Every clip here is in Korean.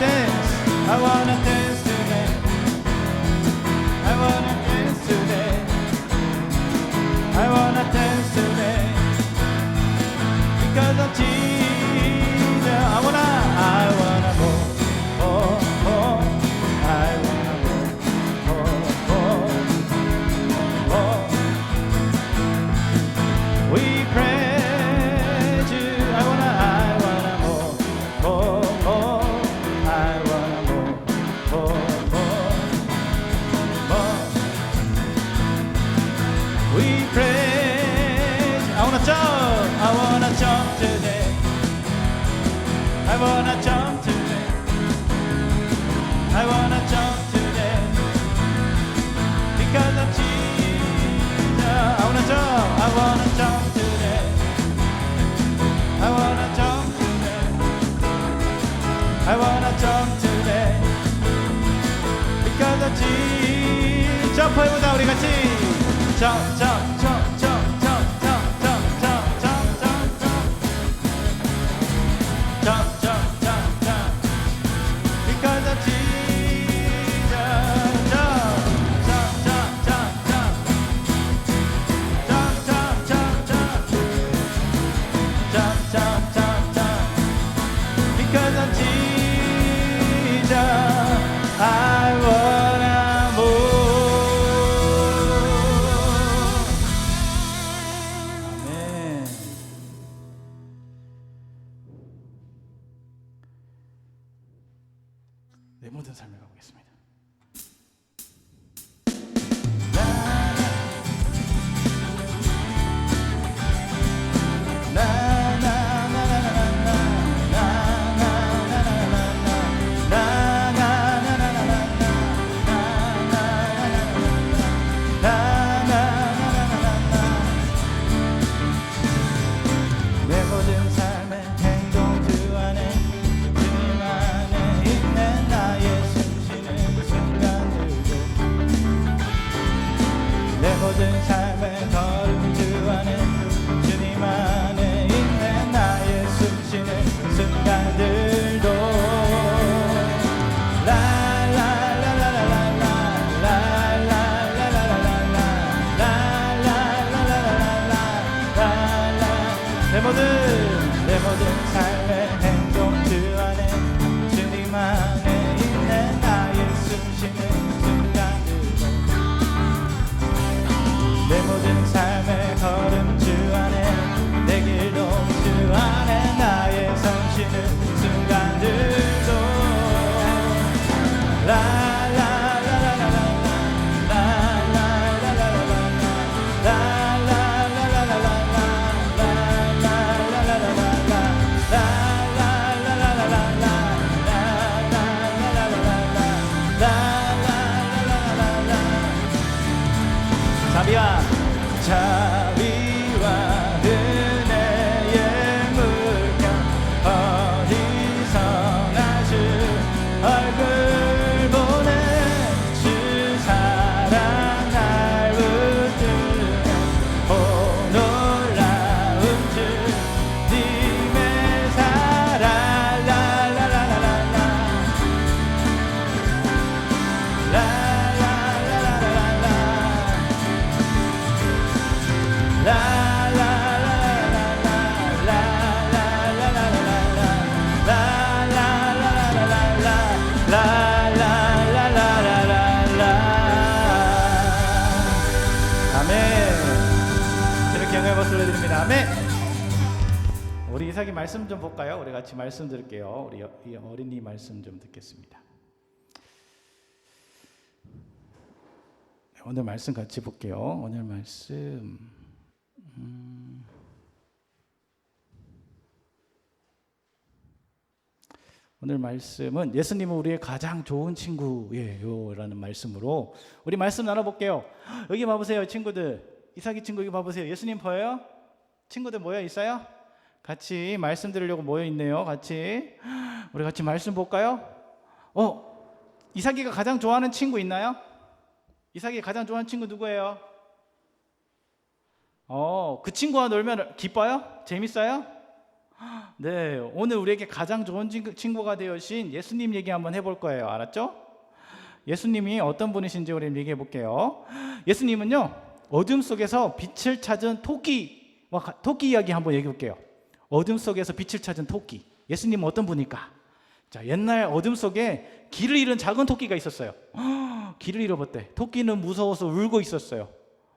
dance. I wanna dance today. I wanna dance today. I wanna dance today. Because of Jesus. I wanna more, more, more. I wanna more, more, more. We praise you. I wanna more, more, more. I wanna more, more, more. We praise. I wanna jump today. I wanna jump today. I wanna jump today. Because of Jesus. I wanna jump today. I wanna jump today. I wanna jump today. Because of Jesus. 점프해보자 우리 같이. Jump, jump, jump, jump, jump, jump, jump, jump, jump, jump, jump. Jump, jump, jump, jump. Because of Jesus. Jump, jump, jump, jump, jump. Jump, jump, jump, jump. Jump, jump, jump, jump. Because of Jesus. I wanna move. 아멘. 내 모든 삶을 가보겠습니다. 내 모든 삶의 행동 주 안에 주님 안에 있는 나의 숨쉬는 순간들도 내 모든 삶의 걸음 주 안에 주님 안에 있는 나의 숨쉬는 순간들도 내 모든 삶의 행동 주 안에 주님 안에 있는 나의 숨쉬는 순간들도 내 모든 삶의 걸음 주 안에 내 길도 주 안에 나의 숨쉬는 순간들도 자비와 은혜의 물결 어디서나 주 얼굴 보내 주 사랑 날 붙드네 오 놀라운 주님의 사랑 아멘. 우리 이삭이 말씀 좀 볼까요? 우리 같이 말씀 들을게요. 우리 이 어린이 말씀 좀 듣겠습니다. 오늘 말씀 같이 볼게요. 오늘 말씀 오늘 말씀은 예수님은 우리의 가장 좋은 친구예요 라는 말씀으로 우리 말씀 나눠볼게요. 여기 봐보세요 친구들. 이삭이 친구 여기 봐보세요. 예수님 보여요? 친구들 모여 있어요? 같이 말씀 들으려고 모여 있네요. 같이 우리 같이 말씀 볼까요? 이삭이가 가장 좋아하는 친구 있나요? 이삭이 가장 좋아하는 친구 누구예요? 그 친구와 놀면 기뻐요? 재밌어요? 네, 오늘 우리에게 가장 좋은 친구가 되어신 예수님 얘기 한번 해볼 거예요. 알았죠? 예수님이 어떤 분이신지 우리 얘기해 볼게요. 예수님은요, 어둠 속에서 빛을 찾은 토끼 이야기 한번 얘기해 볼게요. 어둠 속에서 빛을 찾은 토끼. 예수님은 어떤 분일까? 자, 옛날 어둠 속에 길을 잃은 작은 토끼가 있었어요. 길을 잃어버렸대. 토끼는 무서워서 울고 있었어요.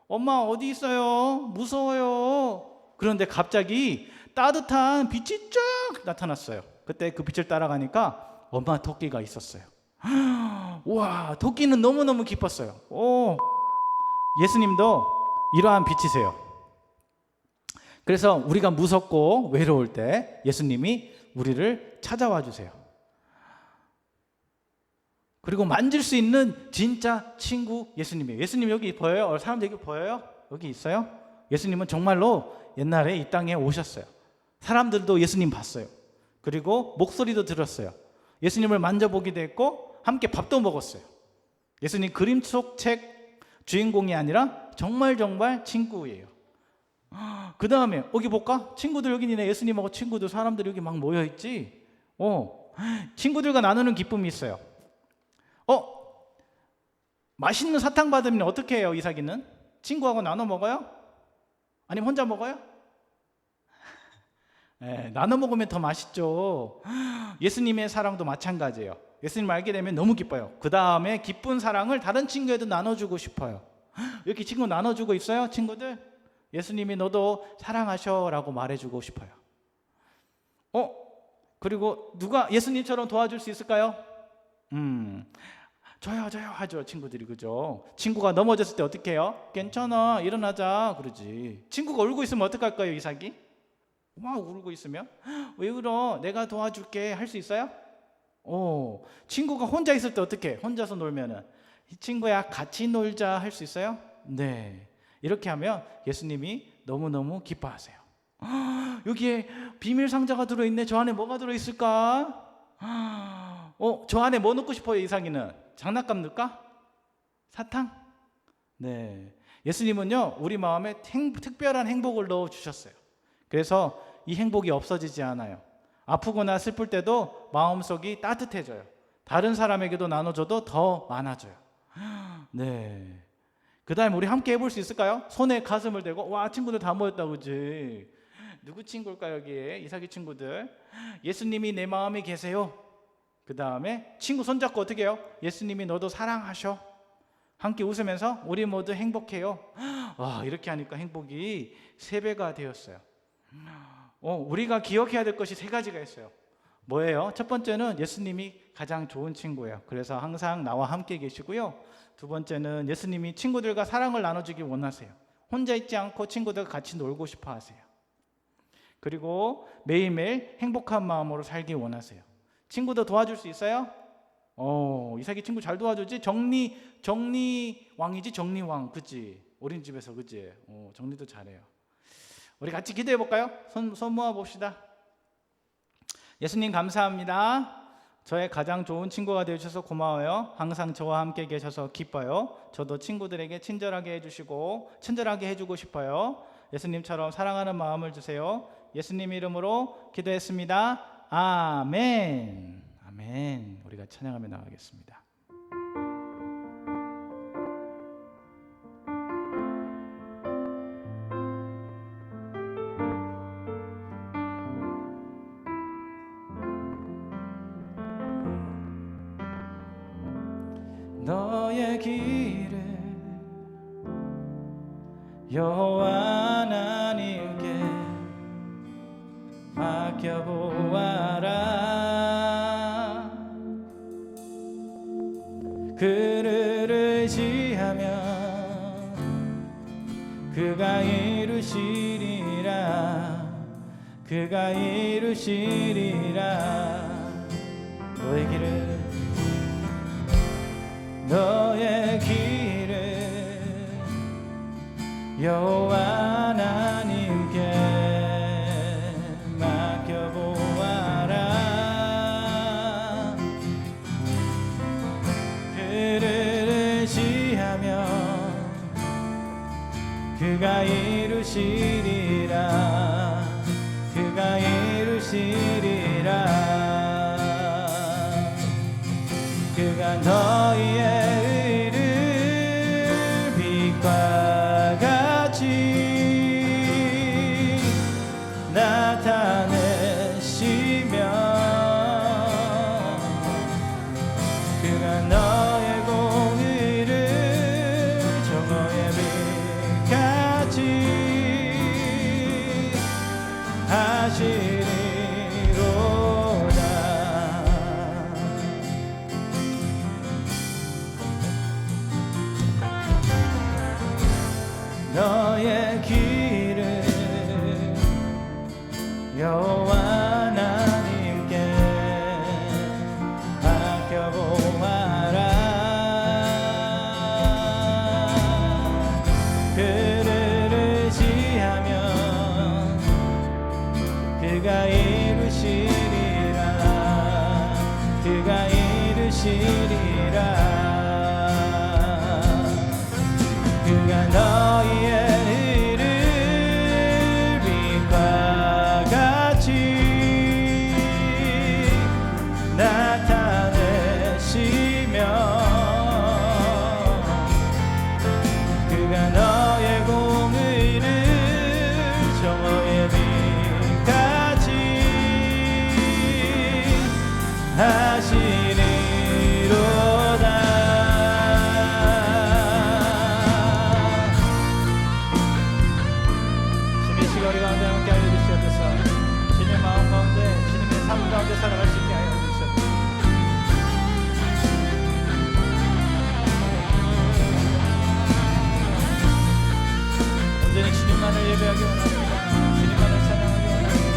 엄마 어디 있어요? 무서워요. 그런데 갑자기 따뜻한 빛이 쫙 나타났어요. 그때 그 빛을 따라가니까 엄마 토끼가 있었어요. 와, 토끼는 너무너무 기뻤어요. 예수님도 이러한 빛이세요. 그래서 우리가 무섭고 외로울 때 예수님이 우리를 찾아와 주세요. 그리고 만질 수 있는 진짜 친구 예수님이에요. 예수님 여기 보여요? 사람들 여기 보여요? 여기 있어요? 예수님은 정말로 옛날에 이 땅에 오셨어요. 사람들도 예수님 봤어요. 그리고 목소리도 들었어요. 예수님을 만져보기도 했고 함께 밥도 먹었어요. 예수님 그림 속 책 주인공이 아니라 정말 친구예요. 그 다음에 여기 볼까? 친구들 여기 있네. 예수님하고 친구들 사람들이 여기 막 모여있지. 친구들과 나누는 기쁨이 있어요. 맛있는 사탕 받으면 어떻게 해요? 이삭이는 친구하고 나눠 먹어요? 아니면 혼자 먹어요? 네, 나눠 먹으면 더 맛있죠. 예수님의 사랑도 마찬가지예요. 예수님을 알게 되면 너무 기뻐요. 그 다음에 기쁜 사랑을 다른 친구에도 나눠주고 싶어요. 이렇게 친구 나눠주고 있어요? 친구들? 예수님이 너도 사랑하셔 라고 말해주고 싶어요. 그리고 누가 예수님처럼 도와줄 수 있을까요? 저요 하죠. 친구들이. 그죠? 친구가 넘어졌을 때 어떻게 해요? 괜찮아 일어나자 그러지. 친구가 울고 있으면 어떡할까요? 이삭이 막 울고 있으면 왜 울어? 내가 도와줄게 할 수 있어요? 친구가 혼자 있을 때 어떻게 해? 혼자서 놀면은 친구야 같이 놀자 할 수 있어요? 네. 이렇게 하면 예수님이 너무너무 기뻐하세요. 여기에 비밀 상자가 들어있네. 저 안에 뭐가 들어있을까? 저 안에 뭐 넣고 싶어요? 이삭이는 장난감 넣을까? 사탕? 네. 예수님은요 우리 마음에 특별한 행복을 넣어주셨어요. 그래서 이 행복이 없어지지 않아요. 아프거나 슬플 때도 마음속이 따뜻해져요. 다른 사람에게도 나눠줘도 더 많아져요. 네. 그 다음에 우리 함께 해볼 수 있을까요? 손에 가슴을 대고 와 친구들 다 모였다 그지? 누구 친구일까요? 여기에 이삭이 친구들. 예수님이 내 마음에 계세요. 그 다음에 친구 손잡고 어떻게 해요? 예수님이 너도 사랑하셔. 함께 웃으면서 우리 모두 행복해요. 와, 이렇게 하니까 행복이 3배가 되었어요. 우리가 기억해야 될 것이 3가지가 있어요. 뭐예요? 첫 번째는 예수님이 가장 좋은 친구예요. 그래서 항상 나와 함께 계시고요. 두 번째는 예수님이 친구들과 사랑을 나눠주기 원하세요. 혼자 있지 않고 친구들과 같이 놀고 싶어 하세요. 그리고 매일매일 행복한 마음으로 살기 원하세요. 친구도 도와줄 수 있어요? 이삭이 친구 잘 도와주지? 정리왕이지? 정리왕 그치? 어린이집에서 그치? 정리도 잘해요. 우리 같이 기도해 볼까요? 손 모아 봅시다. 예수님 감사합니다. 저의 가장 좋은 친구가 되어주셔서 고마워요. 항상 저와 함께 계셔서 기뻐요. 저도 친구들에게 친절하게 해주시고 친절하게 해주고 싶어요. 예수님처럼 사랑하는 마음을 주세요. 예수님 이름으로 기도했습니다. 아멘. 아멘. 우리가 찬양하며 나가겠습니다. 너의 길을 여호와 하나님께 맡겨보아라. 그를 의지하면 그가 이루시리라. 그가 이루시리라. 너의 길을 여호와 하나님께 맡겨보아라. 그를 의지하면 그가 이루시리라. 그가 이루시리라. 나타내시며 그가 너의 공의를 정오의 빛같이 하시리로다. 너의 길을 여호와 하나님께 맡겨보아라. 그를 의지하면 그가 이루시리라. 그가 이루시리라. 그가 너희의 일을 빛과 같이 나타내시며 그가 너의 공의를 정오의 빛같이 하시리로다. 우리 가운데 함께 하여 주시옵소서. 주님의 마음 가운데 주님의 삶 가운데 살아갈 수 있게 하여 주시옵소서. 온전히 주님만을 예배하기 원합니다. 주님만을 찬양하기 원합니다.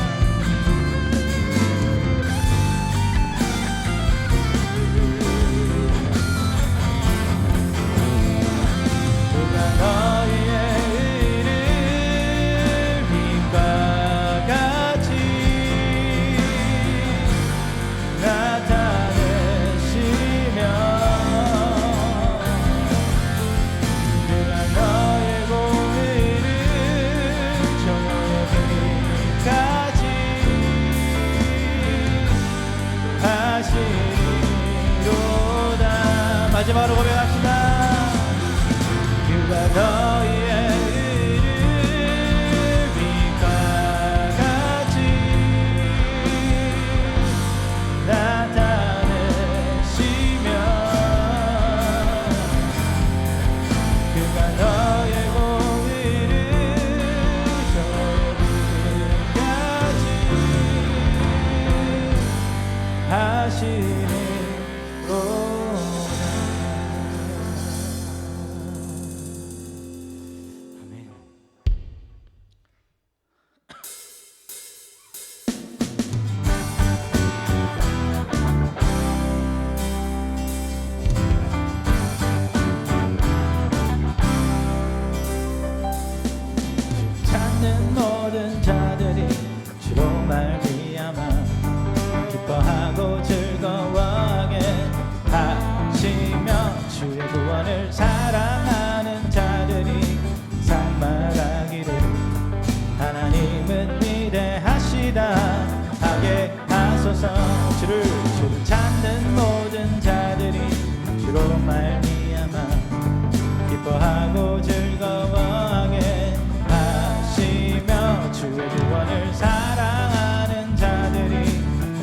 그가 너희의 마지막으로 고백합시다. 그가 너희의 일을 빛과 같이 나타내시며 그가 너의 공의를 정오의 빛같이 하시리로다. 모든 자들이 주로 말미암아 기뻐하고 즐거워하게 하시며 주의 구원을 사랑하는 자들이 상말하기를 하나님은 위대하시다 하게 하소서. 주를 찾는 모든 자들이 주로 말미암아 기뻐하고 즐거워하게 주의 구원을 사랑하는 자들이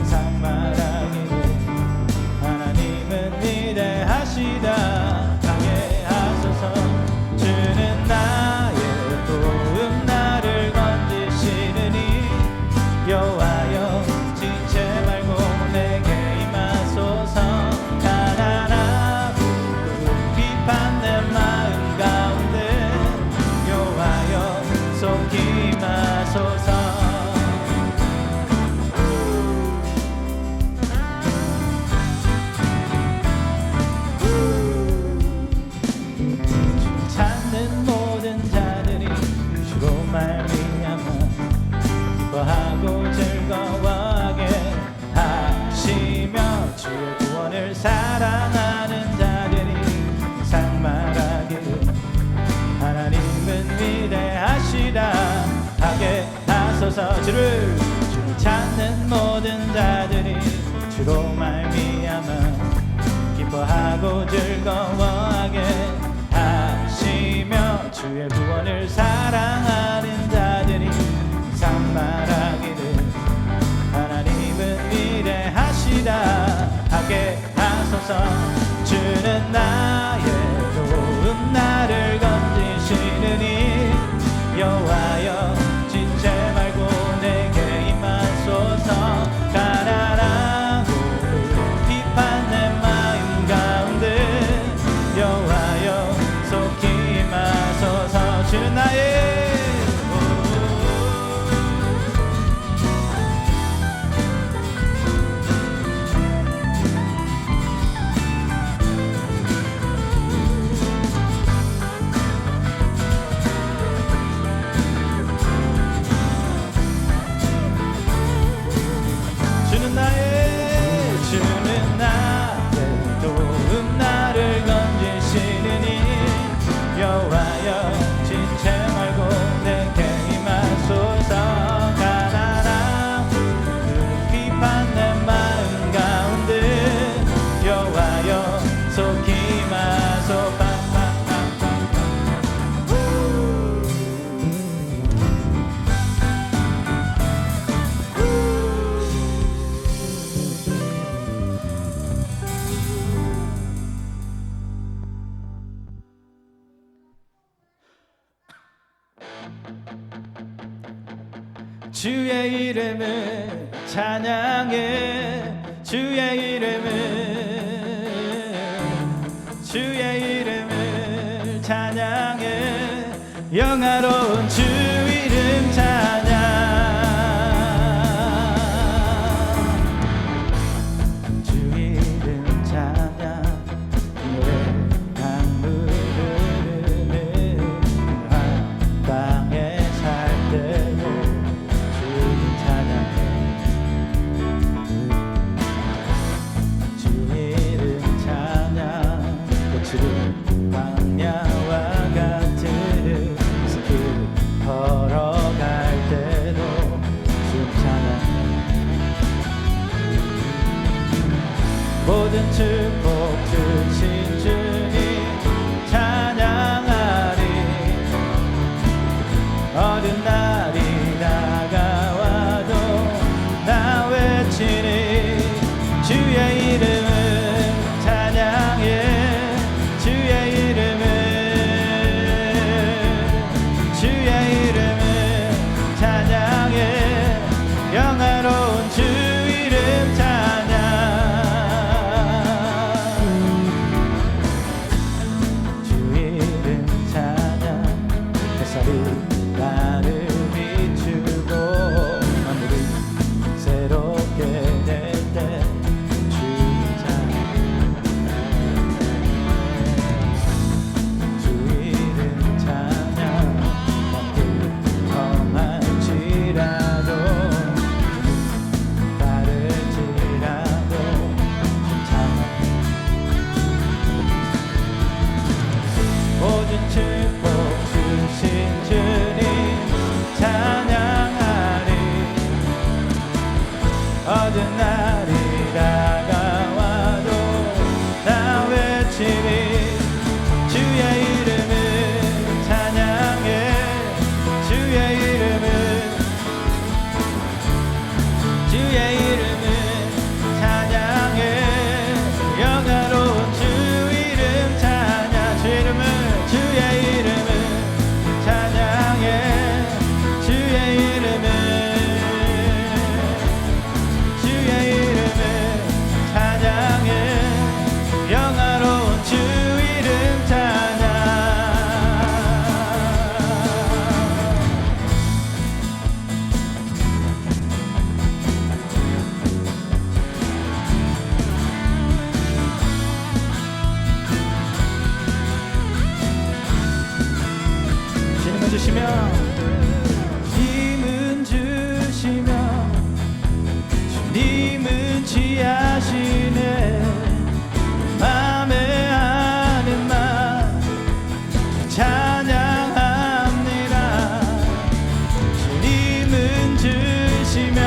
상말하기를 하나님은 위대하시다 하게 하소서. 주는 나의 도움 나를 건지시느니 여호와여 지체 말고 내게 임하소서. 가난하고 비판 내 마음 가운데 여호와여 속히 임하소서. 찾는 모든 자들이 주로 말미암아 기뻐하고 즐거워하게 하시며 주의 구원을 사랑하는 자들이 상말하기를 하나님은 위대하시다 하게 하소서. 주를 찾는 모든 자들이 주로 말미암아 기뻐하고 즐거워하게 하시며 주의 구원을 사랑하는 자들이 상말하기를 마소서. 주는 나의 도움, 나를 건지시느니 여호와여 지체 말고 내게 임하소서. 가난하고 비판 내 마음 가운데 여호와여 속히 임하소서. 주는 나의 주는 나의 도움, 나를 건지시느니 여호와여 지체 말고 내게 임하소서. 가난하고 비판 내 마음 가운데 여호와여 속히 임하소서. 주의 이름을 찬양해, 주의 이름을 찬양해, 영화로운 주 이름 찬양. 주 이름 찬양, 노래 강물 흐르는 땅에 살 때도 광야와 같은 길 걸어갈 때도 주 찬양. 모든 축복 주신 주님 찬양하리. 어두운 날이 다가와도 나 외치리. 주의 이름을 찬양해, 영화로운 주 이름 찬양. 주 이름 찬양. 햇살이 나를 비추고 만물이 새롭게 될 때 주 찬양. 주 이름 찬양. 밤길 험할지라도 모든 축복 주신 주님 찬양하리. 어두운 날이 다가와도 나 외치리. 주의 이름을 찬양해, 주의 이름을 찬양해, 영화로운 주 이름 찬양. 주 이름을, 주의 이름을 찬양해, 주의 이름을 찬양해, 영화로운 주 이름 찬양. 주님은 주시며, 힘은 주시며, 주님은 지하시네. 맘에 하는 말 찬양합니다. 주님은 주시며,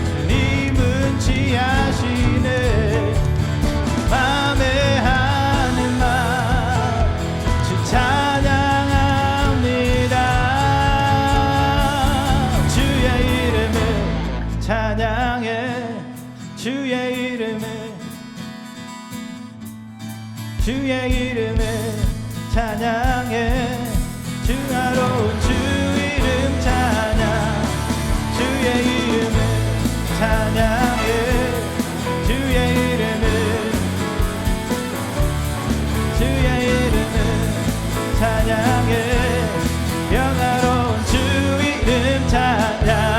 주님은 지하시네. 맘에 하는 말 찬양합니다. 주의 이름을 찬양해, 주의 이름을 주의 이름을 찬양해 주하로운 주 이름 찬양 주의 이름을 찬양해 주의 이름을 찬양해 영화로운 주 이름 찬양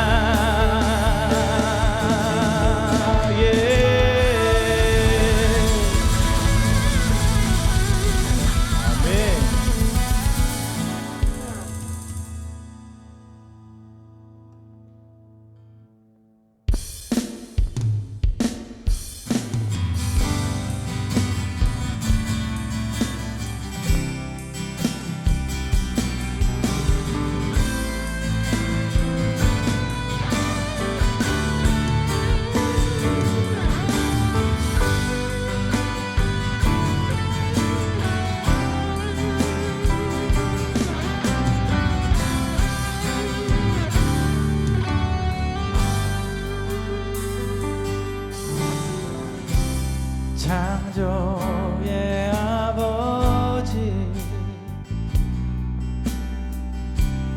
창조의 아버지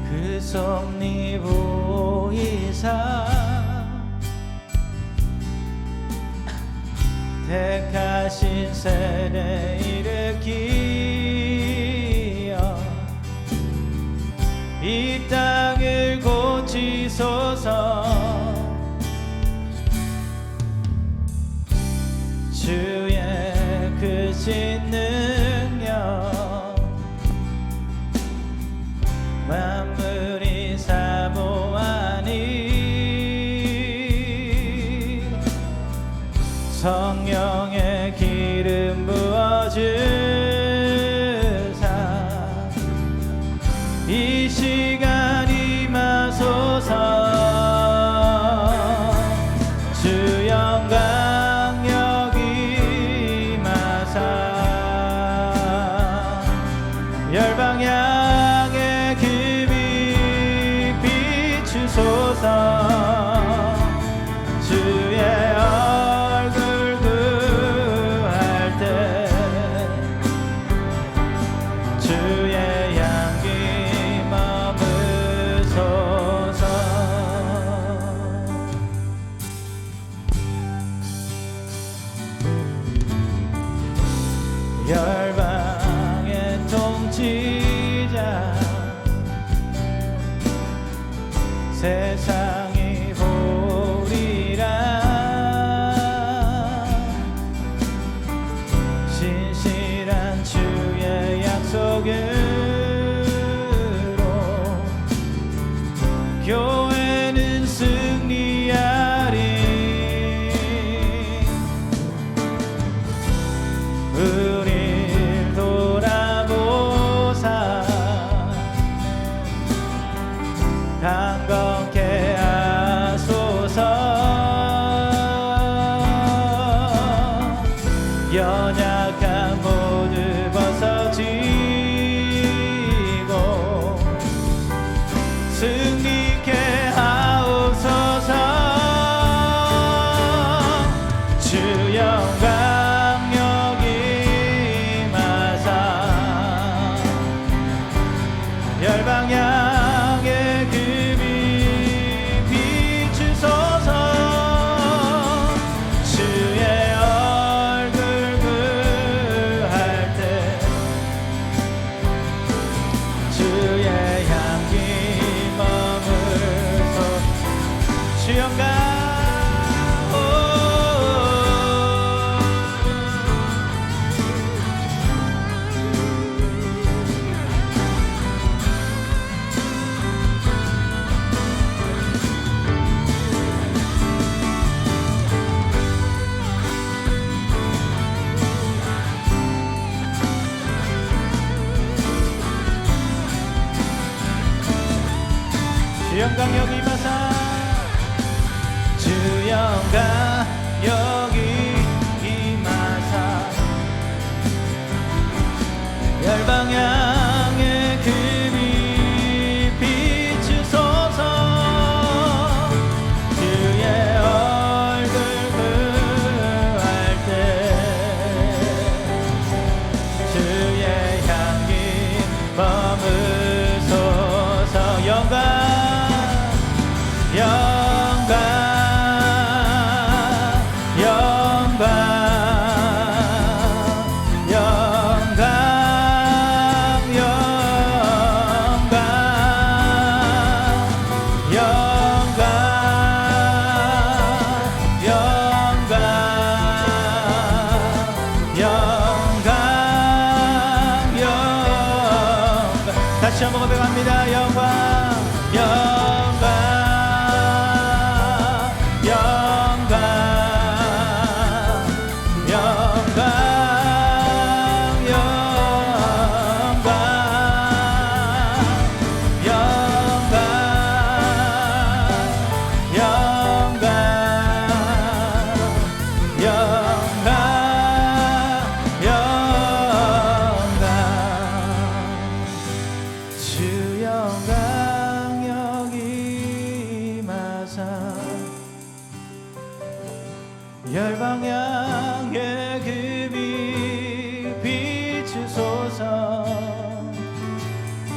그 섭리보이사 택하신 세례 일으키어 이 땅을 고치소서 주의 크신 능력 만물이 사모하니 성령의 기름 부어주사 이 시간 임하소서 주 영광 열방향에 급이 비추소서 주의 얼굴 구할 때 주의 향기 머무소서 열방의 통치자 세상이 보리라 신실한 주의 약속으로 교회는 승리하리 우릴 돌아보사 강건케 하소서 연약한 모두 벗어지고 승리케 하옵소서 주 영광 여기 마사 열방향에 급이 비추소서 주의 얼굴 구할 때 주의 향기 머물소 주 영광 주 영광 여기 마사 다시 한번 고백합니다. 영광 영광 영광 영광 영광 영광 영광 영광 영광 주 영광 여기 임하사 열방향에 금이 비추소서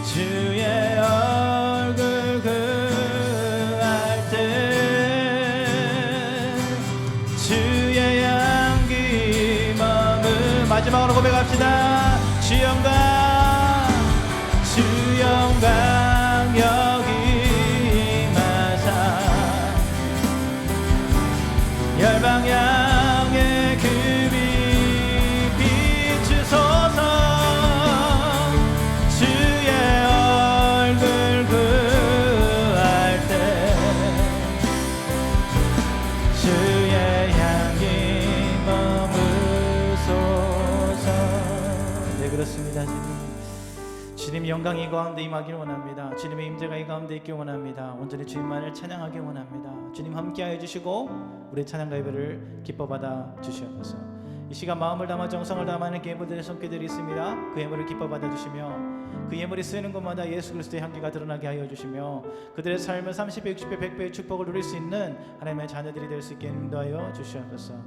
주의 얼굴 그할 때 주의 향기 머문 마지막으로 고백합시다. 주 영광 주 영광 여기 임하사 열방향에 금이 비추소서 주의 얼굴 구할 때 주의 향기 머무소서. 네, 그렇습니다. 주님 영광이 이 가운데 임하기를 원합니다. 주님의 임재가 이 가운데 있기 원합니다. 온전히 주님만을 찬양하기 원합니다. 주님 함께하여 주시고 우리의 찬양과 예배를 기뻐 받아 주시옵소서. 이 시간 마음을 담아 정성을 담아는 예물들의 손길들이 있습니다. 그 예물을 기뻐 받아 주시며 그 예물이 쓰이는 곳마다 예수 그리스도의 향기가 드러나게 하여 주시며 그들의 삶을 30배, 60배, 100배의 축복을 누릴 수 있는 하나님의 자녀들이 될 수 있게 인도하여 주시옵소서.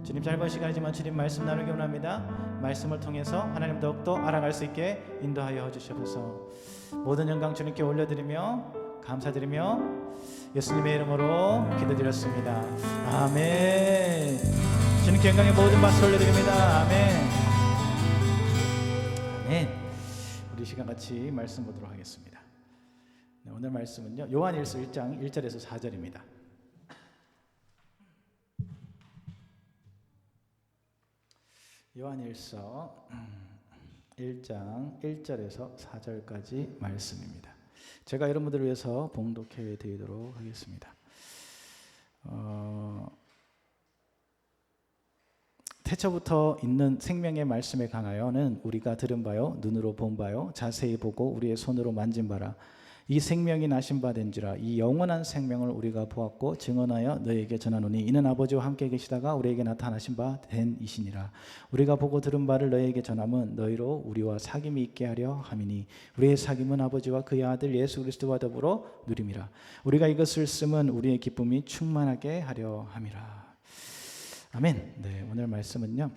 주님 짧은 시간이지만 주님 말씀 나누기 원합니다. 말씀을 통해서 하나님 더욱더 알아갈 수 있게 인도하여 주시옵소서. 모든 영광 주님께 올려드리며 감사드리며 예수님의 이름으로 기도드렸습니다. 아멘. 주님께 영광의 모든 박수 올려드립니다. 아멘. 아멘. 우리 시간 같이 말씀 보도록 하겠습니다. 네, 오늘 말씀은요 요한일서 1장 1절에서 4절입니다. 요한일서 1장 1절에서 4절까지 말씀입니다. 제가 여러분들을 위해서 봉독해 드리도록 하겠습니다. 태초부터 있는 생명의 말씀에 관하여는 우리가 들은 바요 눈으로 본 바요 자세히 보고 우리의 손으로 만진 바라. 이 생명이 나신 바 된지라. 이 영원한 생명을 우리가 보았고 증언하여 너희에게 전하노니 이는 아버지와 함께 계시다가 우리에게 나타나신 바 된 이시니라. 우리가 보고 들은 바를 너희에게 전함은 너희로 우리와 사귐이 있게 하려 함이니 우리의 사귐은 아버지와 그의 아들 예수 그리스도와 더불어 누림이라. 우리가 이것을 쓰면 우리의 기쁨이 충만하게 하려 함이라. 아멘. 네, 오늘 말씀은요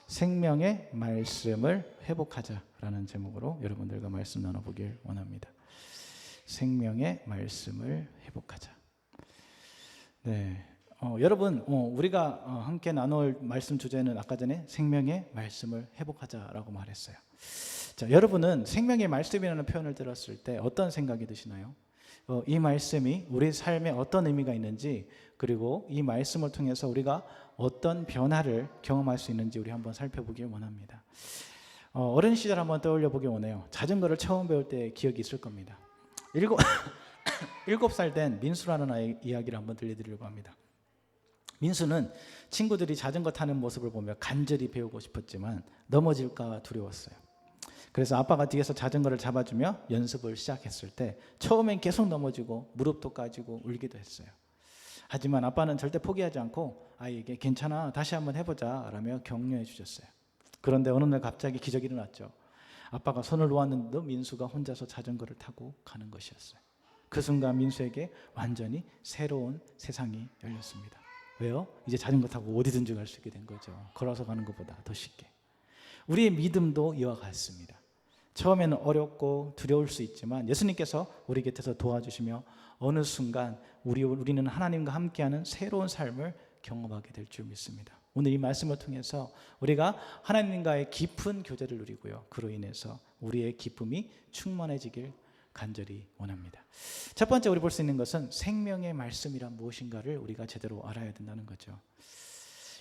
생명의 말씀을 회복하자라는 제목으로 여러분들과 말씀 나눠보길 원합니다. 생명의 말씀을 회복하자. 네, 여러분 우리가 함께 나눌 말씀 주제는 아까 전에 생명의 말씀을 회복하자라고 말했어요. 자, 여러분은 생명의 말씀이라는 표현을 들었을 때 어떤 생각이 드시나요? 이 말씀이 우리 삶에 어떤 의미가 있는지, 그리고 이 말씀을 통해서 우리가 어떤 변화를 경험할 수 있는지 우리 한번 살펴보길 원합니다. 어린 시절 한번 떠올려 보길 원해요. 자전거를 처음 배울 때 기억이 있을 겁니다. 7살 된 민수라는 아이 이야기를 한번 들려드리려고 합니다. 민수는 친구들이 자전거 타는 모습을 보며 간절히 배우고 싶었지만 넘어질까 두려웠어요. 그래서 아빠가 뒤에서 자전거를 잡아주며 연습을 시작했을 때 처음엔 계속 넘어지고 무릎도 까지고 울기도 했어요. 하지만 아빠는 절대 포기하지 않고 아이에게 괜찮아 다시 한번 해보자 라며 격려해 주셨어요. 그런데 어느 날 갑자기 기적이 일어났죠. 아빠가 손을 놓았는데도 민수가 혼자서 자전거를 타고 가는 것이었어요. 그 순간 민수에게 완전히 새로운 세상이 열렸습니다. 왜요? 이제 자전거 타고 어디든지 갈 수 있게 된 거죠. 걸어서 가는 것보다 더 쉽게. 우리의 믿음도 이와 같습니다. 처음에는 어렵고 두려울 수 있지만 예수님께서 우리 곁에서 도와주시며 어느 순간 우리는 하나님과 함께하는 새로운 삶을 경험하게 될 줄 믿습니다. 오늘 이 말씀을 통해서 우리가 하나님과의 깊은 교제를 누리고요, 그로 인해서 우리의 기쁨이 충만해지길 간절히 원합니다. 첫 번째 우리 볼 수 있는 것은 생명의 말씀이란 무엇인가를 우리가 제대로 알아야 된다는 거죠.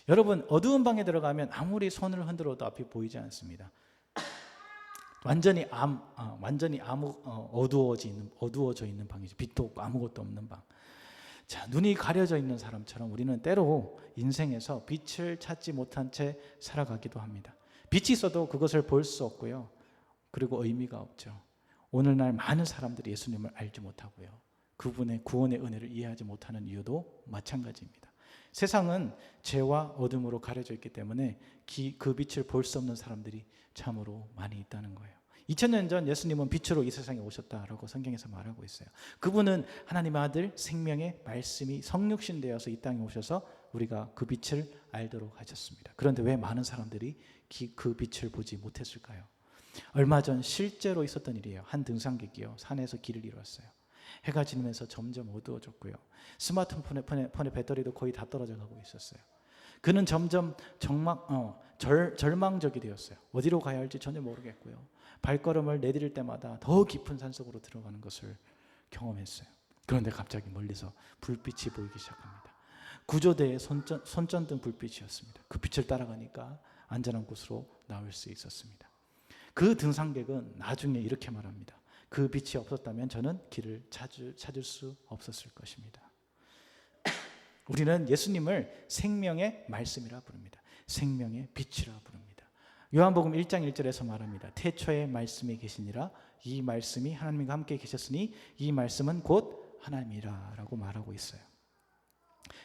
여러분, 어두운 방에 들어가면 아무리 손을 흔들어도 앞이 보이지 않습니다. 완전히 어두워져 있는 방이죠. 빛도 없고 아무것도 없는 방. 자, 눈이 가려져 있는 사람처럼 우리는 때로 인생에서 빛을 찾지 못한 채 살아가기도 합니다. 빛이 있어도 그것을 볼 수 없고요. 그리고 의미가 없죠. 오늘날 많은 사람들이 예수님을 알지 못하고요. 그분의 구원의 은혜를 이해하지 못하는 이유도 마찬가지입니다. 세상은 죄와 어둠으로 가려져 있기 때문에 그 빛을 볼 수 없는 사람들이 참으로 많이 있다는 거예요. 2000년 전 예수님은 빛으로 이 세상에 오셨다라고 성경에서 말하고 있어요. 그분은 하나님의 아들 생명의 말씀이 성육신 되어서 이 땅에 오셔서 우리가 그 빛을 알도록 하셨습니다. 그런데 왜 많은 사람들이 그 빛을 보지 못했을까요? 얼마 전 실제로 있었던 일이에요. 한 등산객이요, 산에서 길을 잃었어요. 해가 지면서 점점 어두워졌고요. 스마트폰의 배터리도 거의 다 떨어져 가고 있었어요. 그는 점점 절망적이 되었어요. 어디로 가야 할지 전혀 모르겠고요. 발걸음을 내디딜 때마다 더 깊은 산속으로 들어가는 것을 경험했어요. 그런데 갑자기 멀리서 불빛이 보이기 시작합니다. 구조대의 손전등 불빛이었습니다. 그 빛을 따라가니까 안전한 곳으로 나올 수 있었습니다. 그 등산객은 나중에 이렇게 말합니다. 그 빛이 없었다면 저는 길을 찾을 수 없었을 것입니다. 우리는 예수님을 생명의 말씀이라 부릅니다. 생명의 빛이라 부릅니다. 요한복음 1장 1절에서 말합니다. 태초에 말씀이 계시니라. 이 말씀이 하나님과 함께 계셨으니 이 말씀은 곧 하나님이라 라고 말하고 있어요.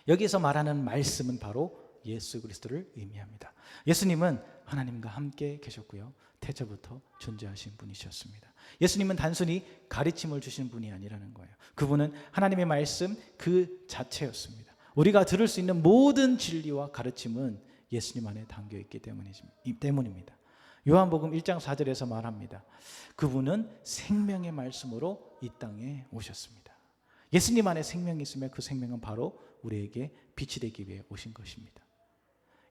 여기서 말하는 말씀은 바로 예수 그리스도를 의미합니다. 예수님은 하나님과 함께 계셨고요. 태초부터 존재하신 분이셨습니다. 예수님은 단순히 가르침을 주신 분이 아니라는 거예요. 그분은 하나님의 말씀 그 자체였습니다. 우리가 들을 수 있는 모든 진리와 가르침은 예수님 안에 담겨있기 때문입니다. 요한복음 1장 4절에서 말합니다. 그분은 생명의 말씀으로 이 땅에 오셨습니다. 예수님 안에 생명이 있으면 그 생명은 바로 우리에게 빛이 되기 위해 오신 것입니다.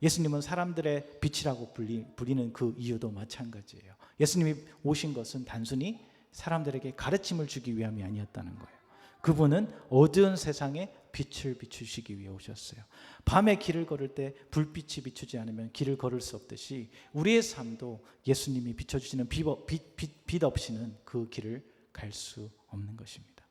예수님은 사람들의 빛이라고 불리는 그 이유도 마찬가지예요. 예수님이 오신 것은 단순히 사람들에게 가르침을 주기 위함이 아니었다는 거예요. 그분은 어두운 세상에 빛을 비추시기 위해 오셨어요. 밤에 길을 걸을 때 불빛이 비추지 않으면 길을 걸을 수 없듯이 우리의 삶도 예수님이 비춰주시는 빛 없이는 그 길을 갈 수 없는 것입니다.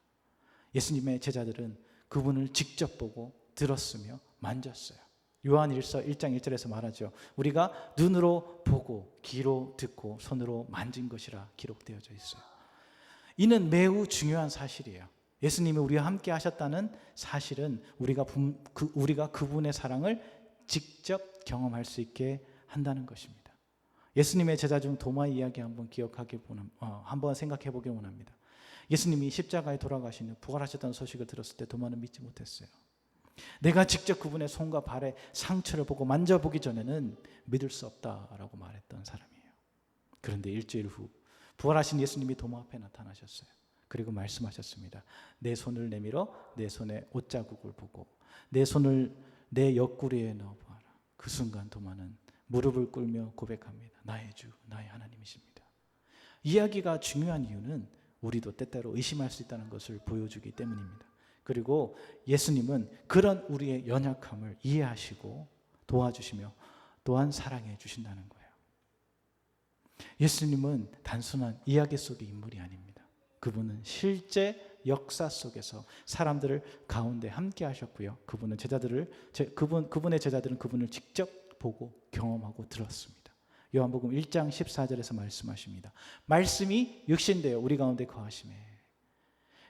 예수님의 제자들은 그분을 직접 보고 들었으며 만졌어요. 요한일서 1장 1절에서 말하죠. 우리가 눈으로 보고 귀로 듣고 손으로 만진 것이라 기록되어져 있어요. 이는 매우 중요한 사실이에요. 예수님이 우리와 함께 하셨다는 사실은 우리가 그분의 사랑을 직접 경험할 수 있게 한다는 것입니다. 예수님의 제자 중 도마의 이야기 한번 한번 생각해 보기 원합니다. 예수님이 십자가에 돌아가신 후 부활하셨다는 소식을 들었을 때 도마는 믿지 못했어요. 내가 직접 그분의 손과 발에 상처를 보고 만져보기 전에는 믿을 수 없다라고 말했던 사람이에요. 그런데 일주일 후 부활하신 예수님이 도마 앞에 나타나셨어요. 그리고 말씀하셨습니다. 내 손을 내밀어 내 손에 옷자국을 보고 내 손을 내 옆구리에 넣어보아라. 그 순간 도마는 무릎을 꿇며 고백합니다. 나의 주, 나의 하나님이십니다. 이야기가 중요한 이유는 우리도 때때로 의심할 수 있다는 것을 보여주기 때문입니다. 그리고 예수님은 그런 우리의 연약함을 이해하시고 도와주시며 또한 사랑해 주신다는 거예요. 예수님은 단순한 이야기 속의 인물이 아닙니다. 그분은 실제 역사 속에서 사람들을 가운데 함께 하셨고요. 그분의 제자들은 그분을 직접 보고 경험하고 들었습니다. 요한복음 1장 14절에서 말씀하십니다. 말씀이 육신되어 우리 가운데 거하시매.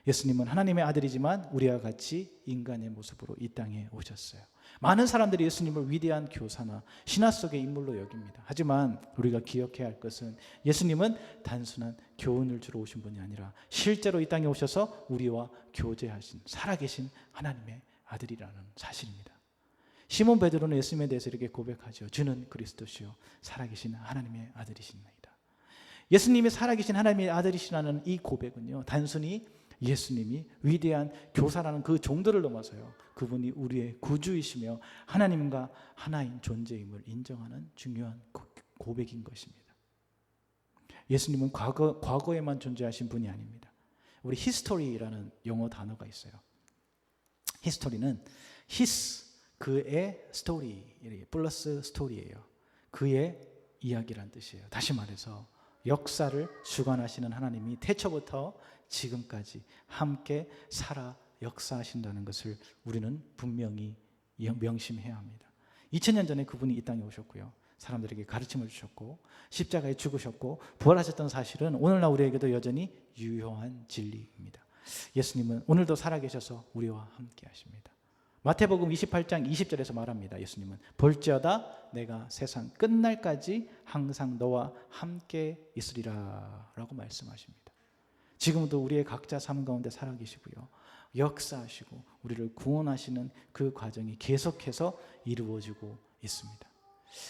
예수님은 하나님의 아들이지만 우리와 같이 인간의 모습으로 이 땅에 오셨어요. 많은 사람들이 예수님을 위대한 교사나 신화 속의 인물로 여깁니다. 하지만 우리가 기억해야 할 것은 예수님은 단순한 교훈을 주러 오신 분이 아니라 실제로 이 땅에 오셔서 우리와 교제하신 살아계신 하나님의 아들이라는 사실입니다. 시몬 베드로는 예수님에 대해서 이렇게 고백하죠. 주는 그리스도시요 살아계신 하나님의 아들이시나이다. 예수님이 살아계신 하나님의 아들이시라는 이 고백은요, 단순히 예수님이 위대한 교사라는 그 정도를 넘어서요, 그분이 우리의 구주이시며 하나님과 하나인 존재임을 인정하는 중요한 고백인 것입니다. 예수님은 과거에만 존재하신 분이 아닙니다. 우리 history라는 영어 단어가 있어요. history는 his, 그의 스토리 플러스 스토리예요. 그의 이야기란 뜻이에요. 다시 말해서 역사를 주관하시는 하나님이 태초부터 지금까지 함께 살아 역사하신다는 것을 우리는 분명히 명심해야 합니다. 2000년 전에 그분이 이 땅에 오셨고요, 사람들에게 가르침을 주셨고 십자가에 죽으셨고 부활하셨던 사실은 오늘날 우리에게도 여전히 유효한 진리입니다. 예수님은 오늘도 살아계셔서 우리와 함께 하십니다. 마태복음 28장 20절에서 말합니다. 예수님은 볼지어다 내가 세상 끝날까지 항상 너와 함께 있으리라 라고 말씀하십니다. 지금도 우리의 각자 삶 가운데 살아계시고요, 역사하시고 우리를 구원하시는 그 과정이 계속해서 이루어지고 있습니다.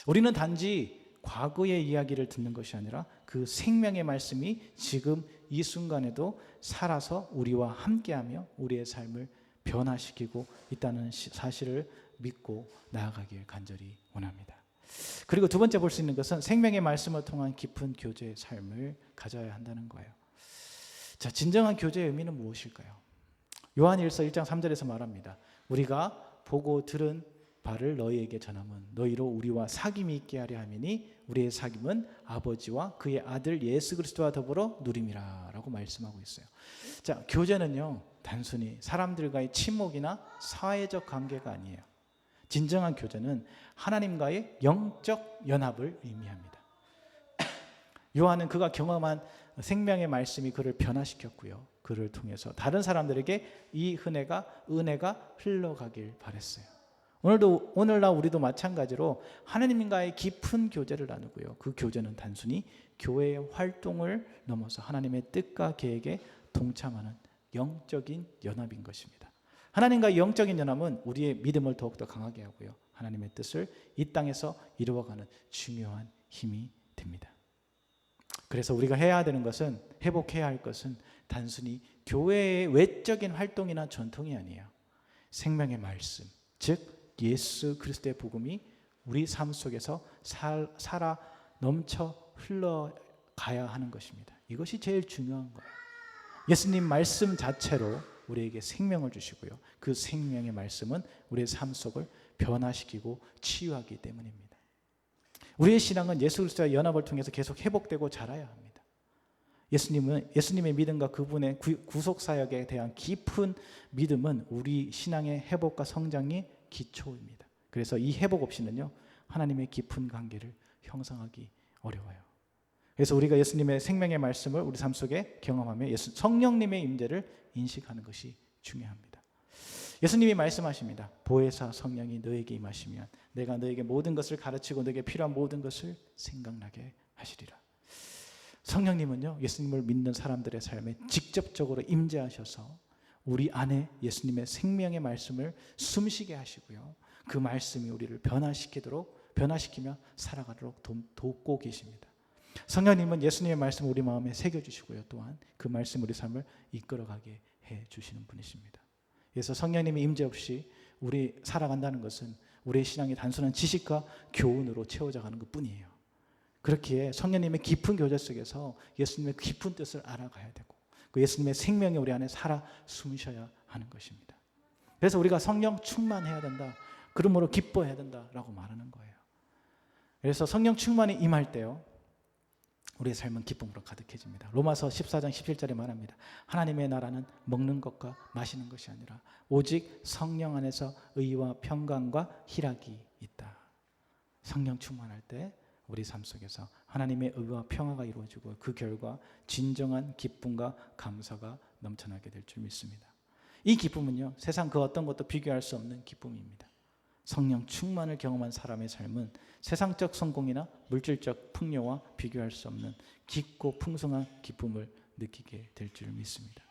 우리는 단지 과거의 이야기를 듣는 것이 아니라 그 생명의 말씀이 지금 이 순간에도 살아서 우리와 함께하며 우리의 삶을 변화시키고 있다는 사실을 믿고 나아가길 간절히 원합니다. 그리고 두 번째 볼 수 있는 것은 생명의 말씀을 통한 깊은 교제의 삶을 가져야 한다는 거예요. 자, 진정한 교제의 의미는 무엇일까요? 요한일서 1장 3절에서 말합니다. 우리가 보고 들은 바를 너희에게 전함은 너희로 우리와 사귐이 있게 하려 함이니 우리의 사귐은 아버지와 그의 아들 예수 그리스도와 더불어 누림이라 라고 말씀하고 있어요. 자, 교제는요 단순히 사람들과의 친목이나 사회적 관계가 아니에요. 진정한 교제는 하나님과의 영적 연합을 의미합니다. 요한은 그가 경험한 생명의 말씀이 그를 변화시켰고요, 그를 통해서 다른 사람들에게 이 은혜가 흘러가길 바랬어요. 오늘날 우리도 마찬가지로 하나님과의 깊은 교제를 나누고요, 그 교제는 단순히 교회의 활동을 넘어서 하나님의 뜻과 계획에 동참하는 영적인 연합인 것입니다. 하나님과의 영적인 연합은 우리의 믿음을 더욱더 강하게 하고요, 하나님의 뜻을 이 땅에서 이루어가는 중요한 힘이 됩니다. 그래서 우리가 해야 되는 것은, 회복해야 할 것은 단순히 교회의 외적인 활동이나 전통이 아니에요. 생명의 말씀, 즉 예수 그리스도의 복음이 우리 삶 속에서 살아 넘쳐 흘러가야 하는 것입니다. 이것이 제일 중요한 거예요. 예수님 말씀 자체로 우리에게 생명을 주시고요, 그 생명의 말씀은 우리의 삶 속을 변화시키고 치유하기 때문입니다. 우리의 신앙은 예수 그리스도와 연합을 통해서 계속 회복되고 자라야 합니다. 예수님의 믿음과 그분의 구속 사역에 대한 깊은 믿음은 우리 신앙의 회복과 성장의 기초입니다. 그래서 이 회복 없이는요 하나님의 깊은 관계를 형성하기 어려워요. 그래서 우리가 예수님의 생명의 말씀을 우리 삶 속에 경험하며 성령님의 임재를 인식하는 것이 중요합니다. 예수님이 말씀하십니다. 보혜사 성령이 너에게 임하시면 내가 너에게 모든 것을 가르치고 너에게 필요한 모든 것을 생각나게 하시리라. 성령님은요 예수님을 믿는 사람들의 삶에 직접적으로 임재하셔서 우리 안에 예수님의 생명의 말씀을 숨쉬게 하시고요, 그 말씀이 우리를 변화시키며 살아가도록 돕고 계십니다. 성령님은 예수님의 말씀을 우리 마음에 새겨주시고요, 또한 그 말씀 우리 삶을 이끌어가게 해주시는 분이십니다. 그래서 성령님의 임재 없이 우리 살아간다는 것은 우리의 신앙이 단순한 지식과 교훈으로 채워져 가는 것뿐이에요. 그렇기에 성령님의 깊은 교제 속에서 예수님의 깊은 뜻을 알아가야 되고 그 예수님의 생명이 우리 안에 살아 숨쉬어야 하는 것입니다. 그래서 우리가 성령 충만해야 된다, 그러므로 기뻐해야 된다라고 말하는 거예요. 그래서 성령 충만이 임할 때요 우리의 삶은 기쁨으로 가득해집니다. 로마서 14장 17절에 말합니다. 하나님의 나라는 먹는 것과 마시는 것이 아니라 오직 성령 안에서 의와 평강과 희락이 있다. 성령 충만할 때 우리 삶 속에서 하나님의 의와 평화가 이루어지고 그 결과 진정한 기쁨과 감사가 넘쳐나게 될 줄 믿습니다. 이 기쁨은요 세상 그 어떤 것도 비교할 수 없는 기쁨입니다. 성령 충만을 경험한 사람의 삶은 세상적 성공이나 물질적 풍요와 비교할 수 없는 깊고 풍성한 기쁨을 느끼게 될 줄 믿습니다.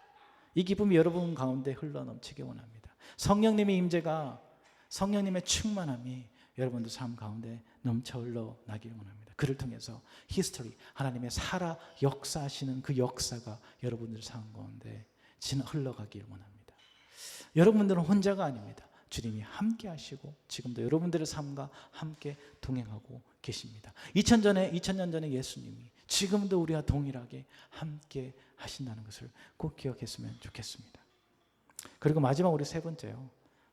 이 기쁨이 여러분 가운데 흘러넘치게 원합니다. 성령님의 임재가, 성령님의 충만함이 여러분들 삶 가운데 넘쳐 흘러나기를 원합니다. 그를 통해서 히스토리, 하나님의 살아 역사하시는 그 역사가 여러분들 삶 가운데 흘러가기를 원합니다. 여러분들은 혼자가 아닙니다. 주님이 함께 하시고 지금도 여러분들의 삶과 함께 동행하고 계십니다. 2000년 전에 예수님이 지금도 우리와 동일하게 함께 하신다는 것을 꼭 기억했으면 좋겠습니다. 그리고 마지막 우리 세 번째요.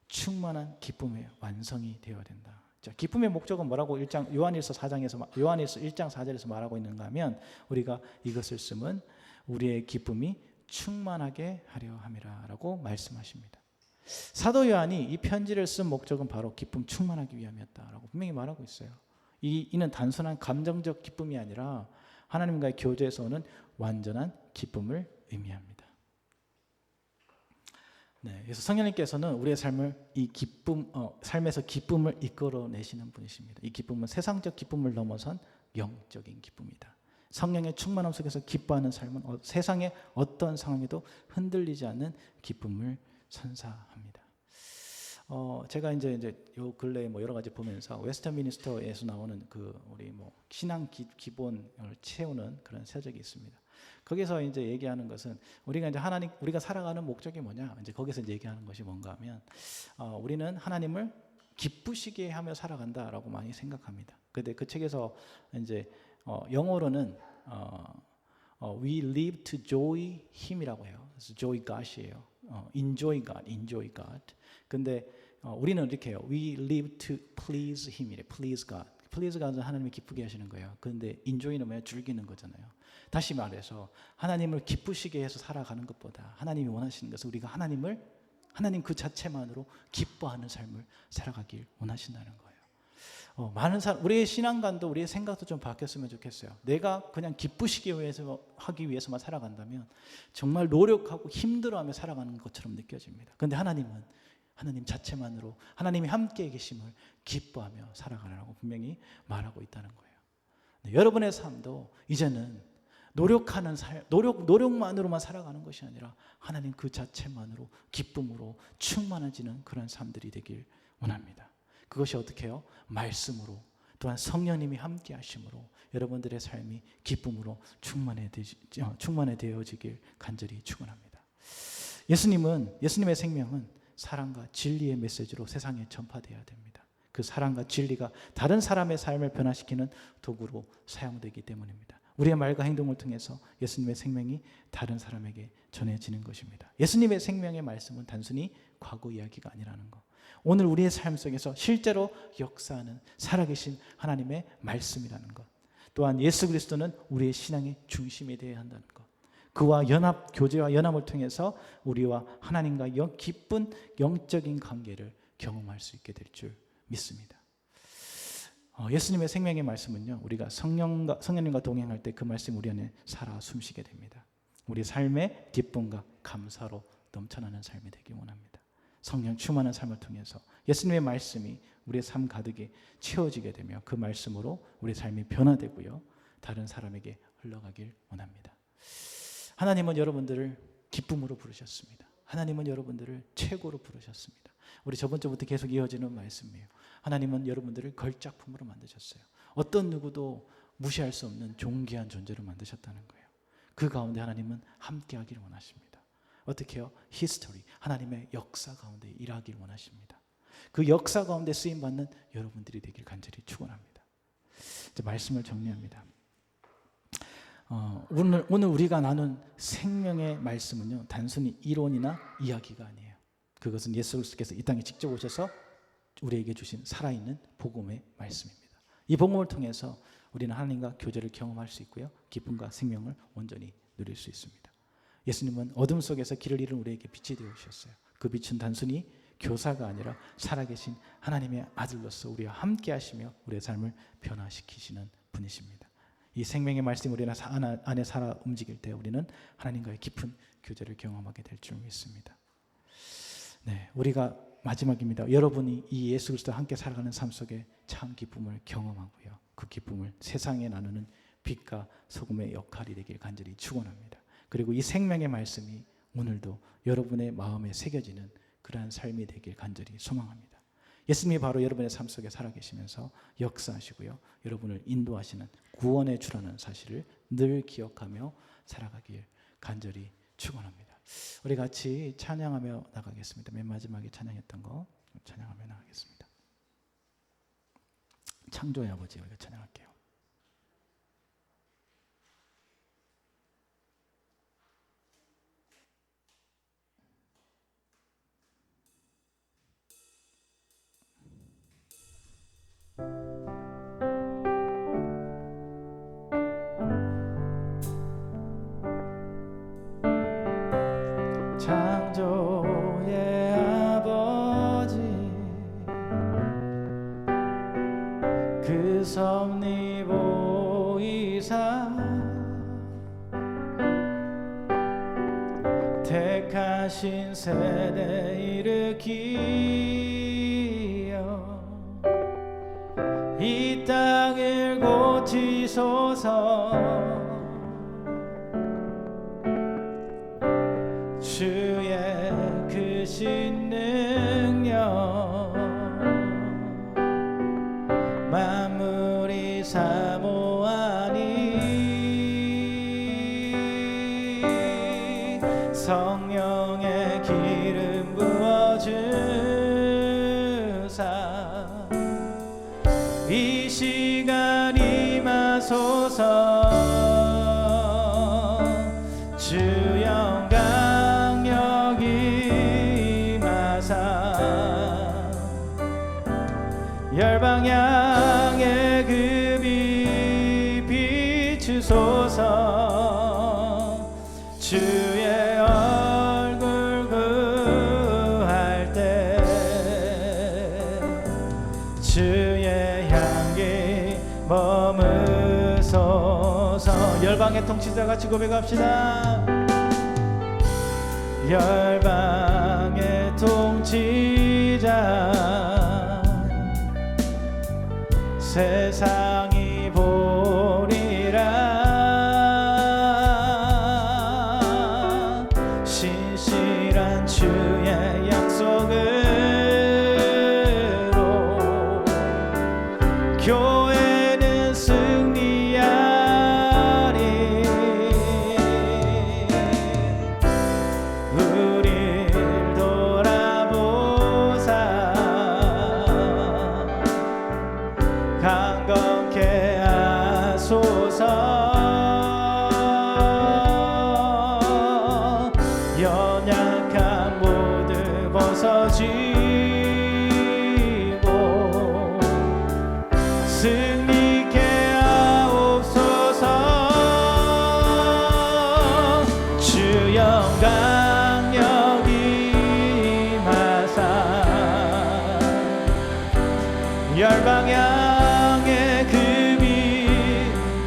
충만한 기쁨의 완성이 되어야 된다. 자, 기쁨의 목적은 뭐라고 요한일서 1장 4절에서 말하고 있는가 하면 우리가 이것을 쓰면 우리의 기쁨이 충만하게 하려 함이라라고 말씀하십니다. 사도 요한이 이 편지를 쓴 목적은 바로 기쁨 충만하기 위함이었다라고 분명히 말하고 있어요. 이는 단순한 감정적 기쁨이 아니라 하나님과의 교제에서 오는 완전한 기쁨을 의미합니다. 네, 그래서 성령님께서는 우리의 삶을 삶에서 기쁨을 이끌어내시는 분이십니다. 이 기쁨은 세상적 기쁨을 넘어선 영적인 기쁨이다. 성령의 충만함 속에서 기뻐하는 삶은 세상의 어떤 상황에도 흔들리지 않는 기쁨을 선사합니다. 제가 이제 요 근래에 여러 가지 보면서 웨스트미니스터에서 나오는 우리 신앙 기본을 채우는 그런 서적이 있습니다. 거기서 이제 얘기하는 것은 우리가 이제 우리가 살아가는 목적이 뭐냐? 이제 거기서 이제 얘기하는 것이 뭔가 하면 우리는 하나님을 기쁘시게 하며 살아간다라고 많이 생각합니다. 근데 그 책에서 이제 영어로는 we live to joy him이라고 해요. 그래서 joy God이에요. enjoy God. 근데 우리는 이렇게 해요. We live to please him이래. please God. please God은 하나님을 기쁘게 하시는 거예요. 그런데 enjoy는 뭐야? 즐기는 거잖아요. 다시 말해서 하나님을 기쁘시게 해서 살아가는 것보다 하나님이 원하시는 것은 우리가 하나님 그 자체만으로 기뻐하는 삶을 살아가길 원하신다는 거예요. 많은 우리의 신앙관도 우리의 생각도 좀 바뀌었으면 좋겠어요. 내가 그냥 기쁘시기 위해서 하기 위해서만 살아간다면 정말 노력하고 힘들어하며 살아가는 것처럼 느껴집니다. 그런데 하나님 자체만으로 하나님이 함께 계심을 기뻐하며 살아가라고 분명히 말하고 있다는 거예요. 네, 여러분의 삶도 이제는 노력하는 노력만으로만 살아가는 것이 아니라 하나님 그 자체만으로 기쁨으로 충만해지는 그런 삶들이 되길 원합니다. 그것이 어떻게 해요? 말씀으로 또한 성령님이 함께 하심으로 여러분들의 삶이 기쁨으로 충만해되어지길 간절히 축원합니다. 예수님의 생명은 사랑과 진리의 메시지로 세상에 전파되어야 됩니다. 그 사랑과 진리가 다른 사람의 삶을 변화시키는 도구로 사용되기 때문입니다. 우리의 말과 행동을 통해서 예수님의 생명이 다른 사람에게 전해지는 것입니다. 예수님의 생명의 말씀은 단순히 과거 이야기가 아니라는 것. 오늘 우리의 삶 속에서 실제로 역사하는 살아계신 하나님의 말씀이라는 것. 또한 예수 그리스도는 우리의 신앙의 중심이 되어야 한다는 것. 그와 교제와 연합을 통해서 우리와 하나님과 깊은 영적인 관계를 경험할 수 있게 될 줄 믿습니다. 예수님의 생명의 말씀은요, 우리가 성령님과 동행할 때 그 말씀이 우리 안에 살아 숨쉬게 됩니다. 우리 삶의 기쁨과 감사로 넘쳐나는 삶이 되길 원합니다. 성령 충만한 삶을 통해서 예수님의 말씀이 우리의 삶 가득에 채워지게 되며 그 말씀으로 우리의 삶이 변화되고요, 다른 사람에게 흘러가길 원합니다. 하나님은 여러분들을 기쁨으로 부르셨습니다. 하나님은 여러분들을 최고로 부르셨습니다. 우리 저번 주부터 계속 이어지는 말씀이에요. 하나님은 여러분들을 걸작품으로 만드셨어요. 어떤 누구도 무시할 수 없는 존귀한 존재로 만드셨다는 거예요. 그 가운데 하나님은 함께 하기를 원하십니다. 어떻게 해요? 히스토리, 하나님의 역사 가운데 일하기를 원하십니다. 그 역사 가운데 쓰임받는 여러분들이 되길 간절히 축원합니다. 이제 말씀을 정리합니다. 오늘 우리가 나눈 생명의 말씀은요, 단순히 이론이나 이야기가 아니에요. 그것은 예수 그리스도께서 이 땅에 직접 오셔서 우리에게 주신 살아있는 복음의 말씀입니다. 이 복음을 통해서 우리는 하나님과 교제를 경험할 수 있고요, 기쁨과 생명을 온전히 누릴 수 있습니다. 예수님은 어둠 속에서 길을 잃은 우리에게 빛이 되어주셨어요. 그 빛은 단순히 교사가 아니라 살아계신 하나님의 아들로서 우리와 함께 하시며 우리의 삶을 변화시키시는 분이십니다. 이 생명의 말씀이 우리 안에 살아 움직일 때 우리는 하나님과의 깊은 교제를 경험하게 될 줄 믿습니다. 네, 우리가 마지막입니다. 여러분이 이 예수 그리스도와 함께 살아가는 삶 속에 참 기쁨을 경험하고요, 그 기쁨을 세상에 나누는 빛과 소금의 역할이 되길 간절히 축원합니다. 그리고 이 생명의 말씀이 오늘도 여러분의 마음에 새겨지는 그러한 삶이 되길 간절히 소망합니다. 예수님이 바로 여러분의 삶 속에 살아계시면서 역사하시고요, 여러분을 인도하시는 구원의 주라는 사실을 늘 기억하며 살아가길 간절히 축원합니다. 우리 같이 찬양하며 나가겠습니다. 맨 마지막에 찬양했던 거 찬양하며 나가겠습니다. 창조의 아버지, 우리가 찬양할게요. 그 섭리 보이사 택하신 세대 일으키어 이 땅을 고치소서. 주의 크신 능력 만물이 사모하니 성령의 기름 부어주사 이 시간 임하소서. 주 영광 여기 임하사 열방향의 그 빛 비추소서. 주의 얼굴 구할 때 주의 향기 머무소서. 열방의 통치자 같이 고백합시다. 열방의 통치자 세상이 보리라. 신실한 주의 약속으로 교회는 승리하리. 우릴 돌아보사 강건케 하소서. 연약한 모두 벗어지고 승리케 하옵소서. 주 영광 여기 임하사 열방향의 그 빛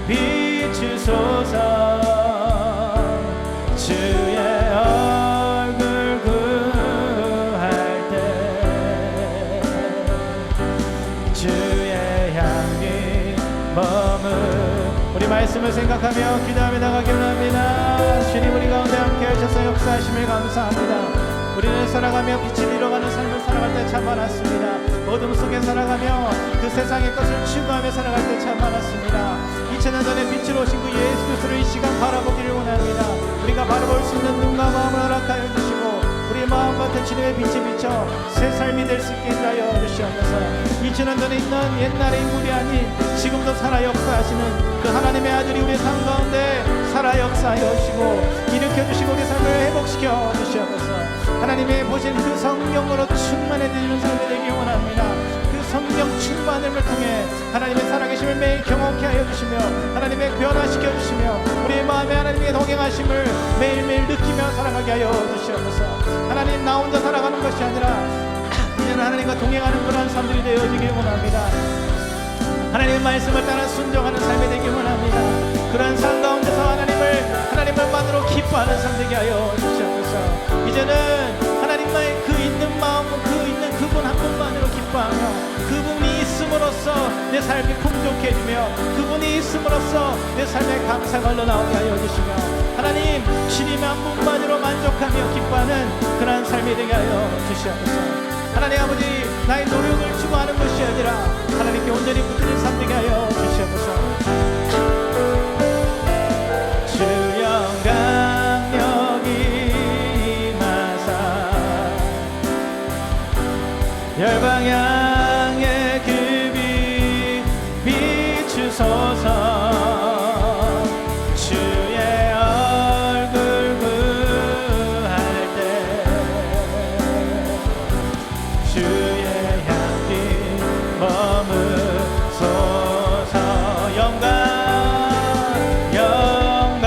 비추소서. 주의 얼굴 구할 때 주의 향기 머물. 우리 말씀을 생각하며 기도하며 나가기 원합니다. 주님 우리 가운데 함께 하셔서 역사하심을 감사합니다. 우리는 살아가며 빛을 잃어가는 삶을 살아갈 때 참 많았습니다. 어둠 속에 살아가며 그 세상의 것을 추구하며 살아갈 때 참 많았습니다. 2000년 전에 빛으로 오신 그 예수 그리스도를 이 시간 바라보기를 원합니다. 우리가 바라볼 수 있는 눈과 마음을 허락하여 주시고 우리의 마음과 주님의 빛이 비쳐 새 삶이 될 수 있게 하여 주시옵소서. 2000년 전에 있는 옛날의 인물이 아닌 지금도 살아 역사하시는 그 하나님의 아들이 우리의 삶 가운데 살아 역사하여 주시고 일으켜주시고 우리 삶을 회복시켜 주시옵소서. 하나님의 보신 그 성령으로 충만해지는 삶이 되기 원합니다. 그 성령 충만함을 통해 하나님의 살아계심을 매일 경험케 하여 주시며 하나님의 변화시켜 주시며 우리의 마음에 하나님의 동행하심을 매일매일 느끼며 살아가게 하여 주시옵소서. 하나님 나 혼자 살아가는 것이 아니라 이제는 하나님과 동행하는 그러한 삶들이 되어지길 원합니다. 하나님의 말씀을 따라 순종하는 삶이 되길 원합니다. 그러한 삶 가운데서 하나님을만으로 기뻐하는 삶 되게 하여 주시옵소서. 이제는 하나님과의 그 있는 마음, 그 있는 그분 한 분만으로 기뻐하며 그분이 있음으로써 내 삶이 풍족해 지며 그분이 있음으로써 내 삶에 감사가 흘러나오게 하여 주시며 하나님 주님 한 분만으로 만족하며 기뻐하는 그러한 삶이 되게 하여 주시옵소서. 하나님 아버지 나의 노력을 추구하는 것이 아니라 하나님께 온전히 붙드는 삶 되게 하여 주시옵소서. 주 영광 여기 임하사 열방향의 그 빛 비추소서. 주의 얼굴 구할 때 주의 향기 머무소서. 영광 영광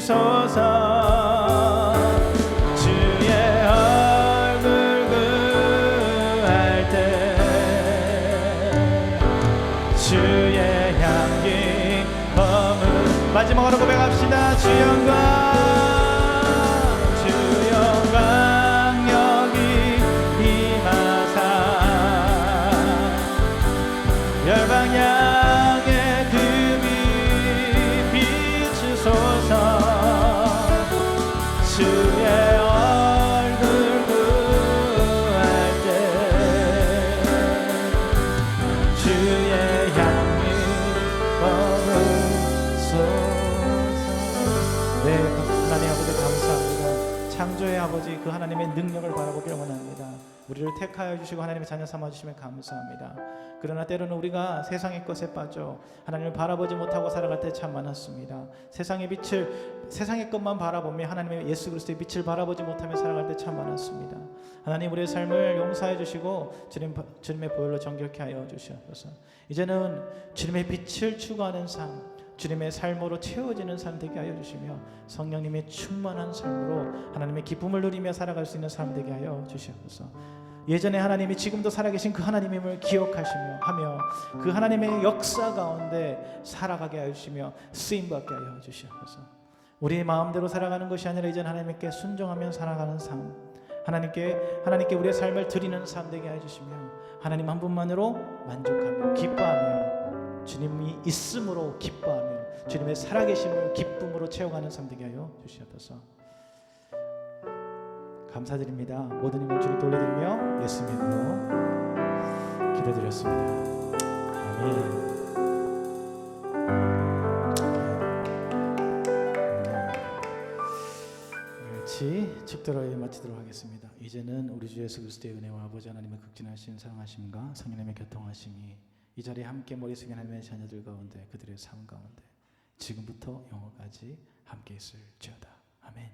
비추소서. 주의 얼굴 구할 때 주의 향기 머문. 마지막으로 고백합시다. 주 영광 주 영광 여기 임하사 열방 향해 그 빛 비추소서. 주의 얼굴 구할 때 주의 향기 머물소서. 네, 하나님 아버지 감사합니다. 창조의 아버지 그 하나님의 능력을 바라보기를 원합니다. 우리를 택하여 주시고 하나님의 자녀 삼아주시면 감사합니다. 그러나 때로는 우리가 세상의 것에 빠져 하나님을 바라보지 못하고 살아갈 때 참 많았습니다. 세상의 빛을, 세상의 것만 바라보며 하나님의 예수 그리스도의 빛을 바라보지 못하며 살아갈 때 참 많았습니다. 하나님 우리의 삶을 용서해 주시고 주님의 보혈로 정결케 하여 주시옵소서. 이제는 주님의 빛을 추구하는 삶, 주님의 삶으로 채워지는 삶 되게 하여 주시며 성령님의 충만한 삶으로 하나님의 기쁨을 누리며 살아갈 수 있는 삶 되게 하여 주시옵소서. 예전에 하나님이 지금도 살아계신 그 하나님임을 기억하시며 하며 그 하나님의 역사 가운데 살아가게 하여 주시며 쓰임받게 하여 주시옵소서. 우리의 마음대로 살아가는 것이 아니라 이제는 하나님께 순종하며 살아가는 삶, 하나님께 우리의 삶을 드리는 삶 되게 하여 주시며 하나님 한 분만으로 만족하며 기뻐하며 주님이 있음으로 기뻐하며 주님의 살아계심을 기쁨으로 채워가는 삶 되게 하여 주시옵소서. 감사드립니다. 모든 힘을 주님 돌려드리며 예수 이름으로 기도드렸습니다. 아멘. 같이 축도를 마치도록 하겠습니다. 이제는 우리 주 예수 그리스도의 은혜와 아버지 하나님의 극진하신 사랑하심과 성령님의 교통하심이 이 자리에 함께 머리 숙인 하나님의 자녀들 가운데 그들의 삶 가운데 지금부터 영원까지 함께 있을지어다. 아멘.